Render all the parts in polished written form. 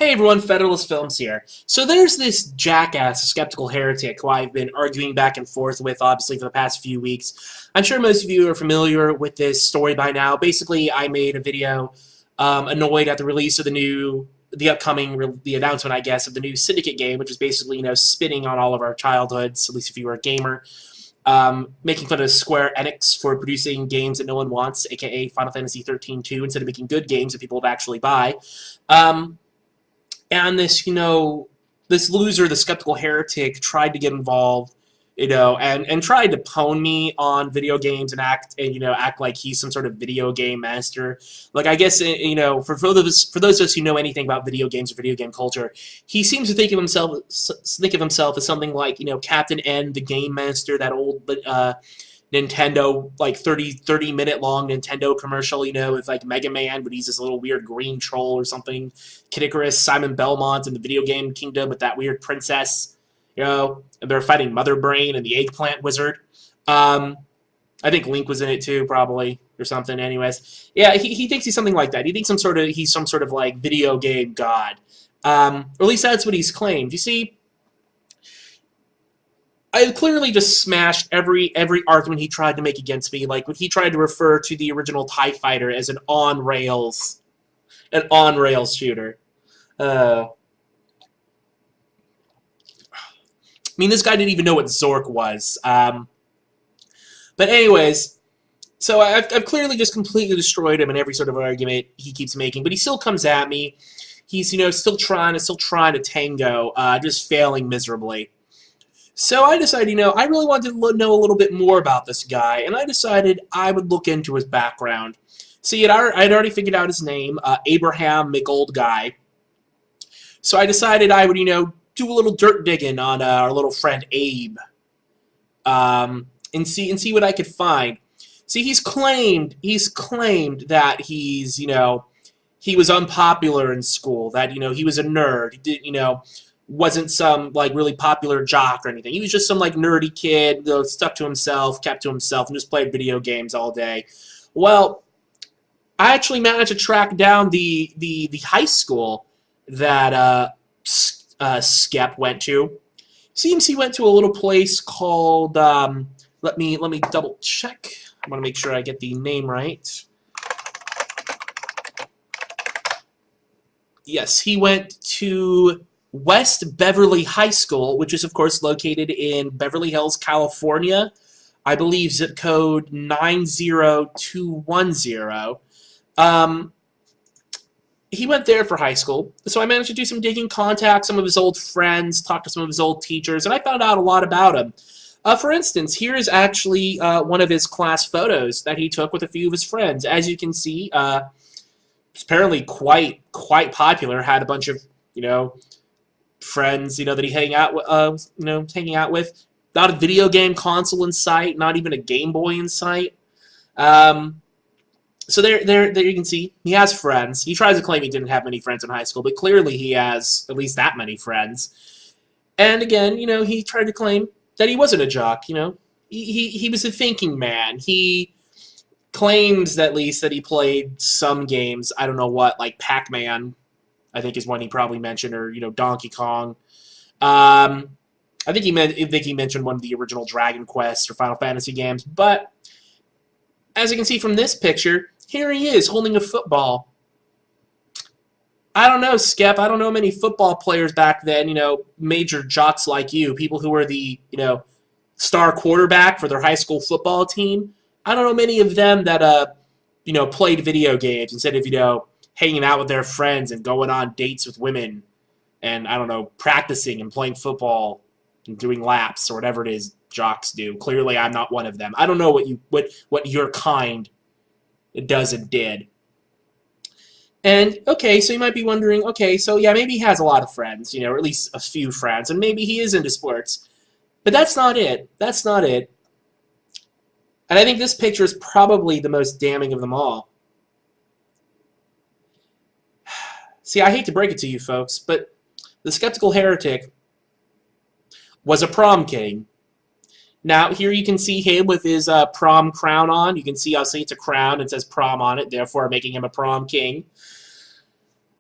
Hey everyone, Federalist Films here. So there's this jackass, a skeptical heretic, who I've been arguing back and forth with, obviously, for the past few weeks. I'm sure most of you are familiar with this story by now. Basically, I made a video annoyed at the release of the announcement, I guess, of the new Syndicate game, which is basically, spitting on all of our childhoods, at least if you were a gamer. Making fun of Square Enix for producing games that no one wants, aka Final Fantasy 13-2, instead of making good games that people would actually buy. And this loser, the skeptical heretic, tried to get involved, and tried to pwn me on video games and act like he's some sort of video game master. Like, I guess, for those of us who know anything about video games or video game culture, he seems to think of himself as something like, Captain N, the Game Master, that old Nintendo, like 30-minute long Nintendo commercial, with like Mega Man, but he's this little weird green troll or something. Kid Icarus, Simon Belmont in the video game kingdom with that weird princess, and they're fighting Mother Brain and the Eggplant Wizard. I think Link was in it too, probably, or something. Anyways, yeah, he thinks he's something like that. He thinks he's some sort of like video game god, or at least that's what he's claimed. You see, I clearly just smashed every argument he tried to make against me. Like when he tried to refer to the original TIE Fighter as an on-rails shooter. I mean, this guy didn't even know what Zork was. But anyways, so I've clearly just completely destroyed him in every sort of argument he keeps making. But he still comes at me. He's still trying to tango, just failing miserably. So I decided, I really wanted to know a little bit more about this guy, and I decided I would look into his background. See, I'd already figured out his name, Abraham McOldGuy. So I decided I would, do a little dirt digging on our little friend Abe, and see what I could find. See, he's claimed that he's, he was unpopular in school, that, he was a nerd, he did, wasn't some, like, really popular jock or anything. He was just some, like, nerdy kid, stuck to himself, kept to himself, and just played video games all day. Well, I actually managed to track down the high school that Skep went to. Seems he went to a little place called, let me double check. I want to make sure I get the name right. Yes, he went to West Beverly High School, which is, of course, located in Beverly Hills, California. I believe zip code 90210. He went there for high school, so I managed to do some digging, contact some of his old friends, talk to some of his old teachers, and I found out a lot about him. For instance, here is actually one of his class photos that he took with a few of his friends. As you can see, it's apparently quite popular, had a bunch of, friends, that he hanging out with. Not a video game console in sight, not even a Game Boy in sight. So there you can see he has friends. He tries to claim he didn't have many friends in high school, but clearly he has at least that many friends. And again, he tried to claim that he wasn't a jock. He was a thinking man. He claims at least that he played some games. I don't know what, like Pac-Man, I think is one he probably mentioned, or Donkey Kong. I think he mentioned one of the original Dragon Quest or Final Fantasy games. But as you can see from this picture, here he is holding a football. I don't know, Skep. I don't know many football players back then. Major jocks like you, people who were the star quarterback for their high school football team. I don't know many of them that played video games instead of hanging out with their friends and going on dates with women and, I don't know, practicing and playing football and doing laps or whatever it is jocks do. Clearly, I'm not one of them. I don't know what your kind does and did. And, okay, so you might be wondering, okay, so yeah, maybe he has a lot of friends, or at least a few friends, and maybe he is into sports. But that's not it. That's not it. And I think this picture is probably the most damning of them all. See, I hate to break it to you folks, but the skeptical heretic was a prom king. Now, here you can see him with his prom crown on. You can see, obviously, it's a crown. It says prom on it, therefore making him a prom king.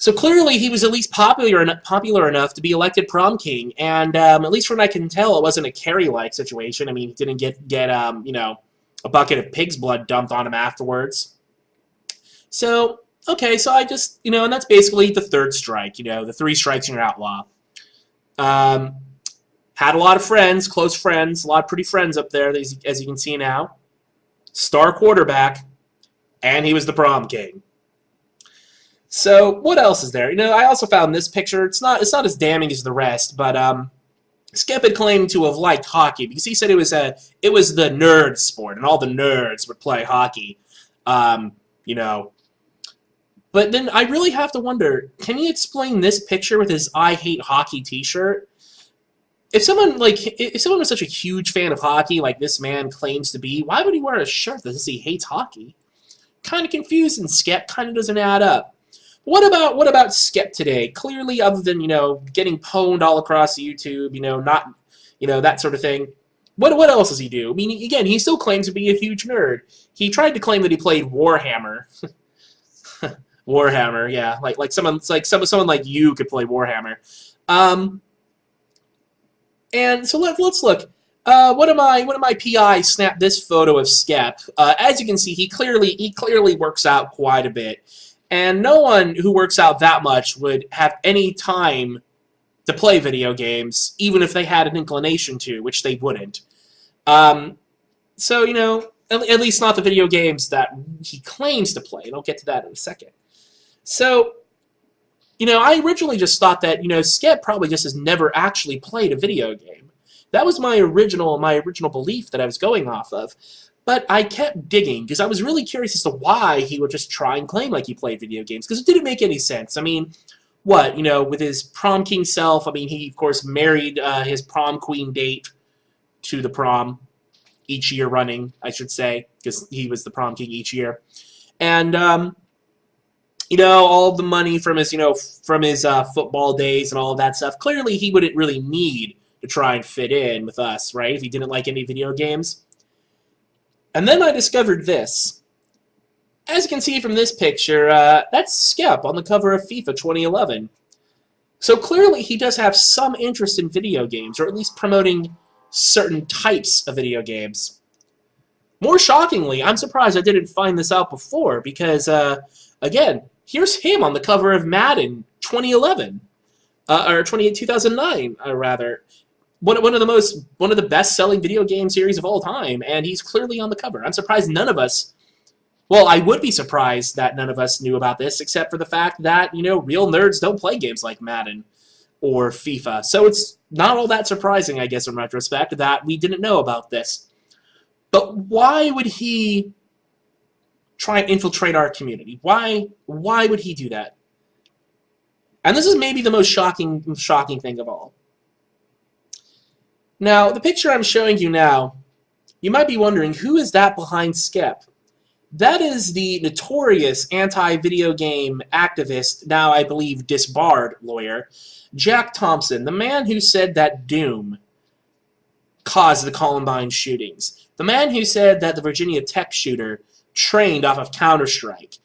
So clearly he was at least popular enough to be elected prom king, and at least from what I can tell, it wasn't a Carrie-like situation. I mean, he didn't get a bucket of pig's blood dumped on him afterwards. So, okay, so I just, and that's basically the third strike, the 3 strikes and you're outlaw. Had a lot of friends, close friends, a lot of pretty friends up there, as you can see now. Star quarterback, and he was the prom king. So what else is there? I also found this picture. It's not as damning as the rest, but Skep had claimed to have liked hockey because he said it was the nerd sport and all the nerds would play hockey. But then I really have to wonder, can he explain this picture with his "I hate hockey" T-shirt? If someone was such a huge fan of hockey like this man claims to be, why would he wear a shirt that says he hates hockey? Kind of confusing, Skep. Kind of doesn't add up. What about Skep today? Clearly, other than getting pwned all across YouTube, not that sort of thing. What else does he do? I mean, again, he still claims to be a huge nerd. He tried to claim that he played Warhammer. Warhammer, yeah, like someone like you could play Warhammer. And so let's look. One of my PIs snapped this photo of Skep. As you can see, he clearly works out quite a bit. And no one who works out that much would have any time to play video games, even if they had an inclination to, which they wouldn't. So, at least not the video games that he claims to play, and I'll get to that in a second. So, I originally just thought that, Skep probably just has never actually played a video game. That was my original belief that I was going off of. But I kept digging because I was really curious as to why he would just try and claim like he played video games, because it didn't make any sense. I mean, what, with his prom king self, I mean, he, of course, married his prom queen date to the prom each year running, I should say, because he was the prom king each year. And, all the money from his, football days and all of that stuff, clearly he wouldn't really need to try and fit in with us, right, if he didn't like any video games. And then I discovered this. As you can see from this picture, that's Skep on the cover of FIFA 2011. So clearly he does have some interest in video games, or at least promoting certain types of video games. More shockingly, I'm surprised I didn't find this out before, because, again, here's him on the cover of Madden 2011, or 2009, rather. One of the best-selling video game series of all time, and he's clearly on the cover. I'm surprised none of us, well, I would be surprised that none of us knew about this, except for the fact that, real nerds don't play games like Madden or FIFA. So it's not all that surprising, I guess, in retrospect, that we didn't know about this. But why would he try and infiltrate our community? Why would he do that? And this is maybe the most shocking thing of all. Now, the picture I'm showing you now, you might be wondering, who is that behind Skep? That is the notorious anti-video game activist, now I believe disbarred lawyer, Jack Thompson, the man who said that Doom caused the Columbine shootings, the man who said that the Virginia Tech shooter trained off of Counter-Strike,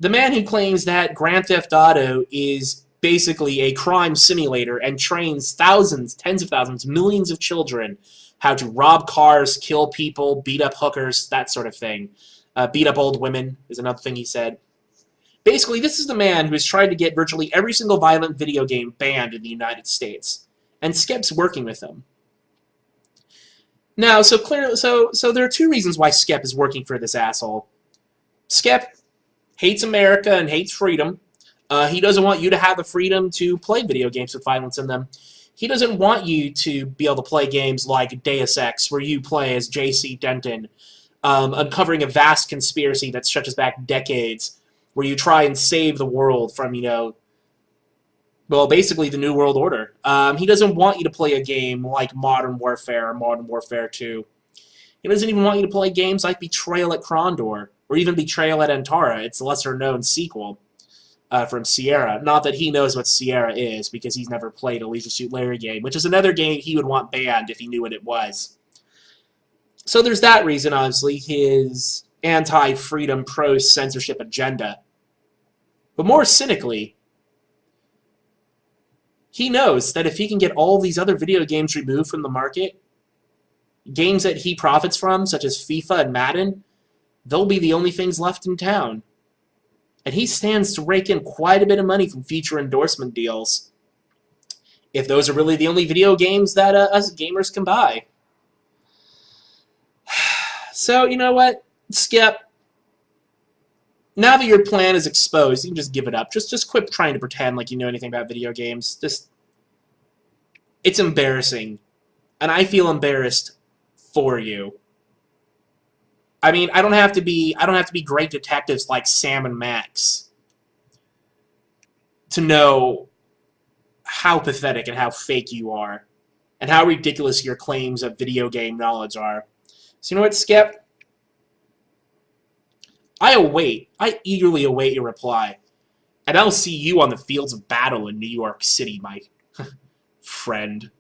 the man who claims that Grand Theft Auto is basically a crime simulator and trains thousands, tens of thousands, millions of children how to rob cars, kill people, beat up hookers, that sort of thing. Beat up old women is another thing he said. Basically, this is the man who has tried to get virtually every single violent video game banned in the United States. And Skep's working with him. Now, so there are 2 reasons why Skep is working for this asshole. Skep hates America and hates freedom. He doesn't want you to have the freedom to play video games with violence in them. He doesn't want you to be able to play games like Deus Ex, where you play as J.C. Denton, uncovering a vast conspiracy that stretches back decades, where you try and save the world from, well, basically the New World Order. He doesn't want you to play a game like Modern Warfare or Modern Warfare 2. He doesn't even want you to play games like Betrayal at Krondor, or even Betrayal at Antara, its lesser-known sequel. From Sierra. Not that he knows what Sierra is, because he's never played a Leisure Suit Larry game, which is another game he would want banned if he knew what it was. So there's that reason, obviously, his anti-freedom, pro-censorship agenda. But more cynically, He knows that if he can get all these other video games removed from the market, games that he profits from, such as FIFA and Madden, they'll be the only things left in town. And he stands to rake in quite a bit of money from future endorsement deals, if those are really the only video games that us gamers can buy. So, you know what? Skip. Now that your plan is exposed, you can just give it up. Just quit trying to pretend like you know anything about video games. It's embarrassing. And I feel embarrassed for you. I mean, I don't have to be great detectives like Sam and Max to know how pathetic and how fake you are, and how ridiculous your claims of video game knowledge are. So you know what, Skip? I eagerly await your reply, and I'll see you on the fields of battle in New York City, my friend.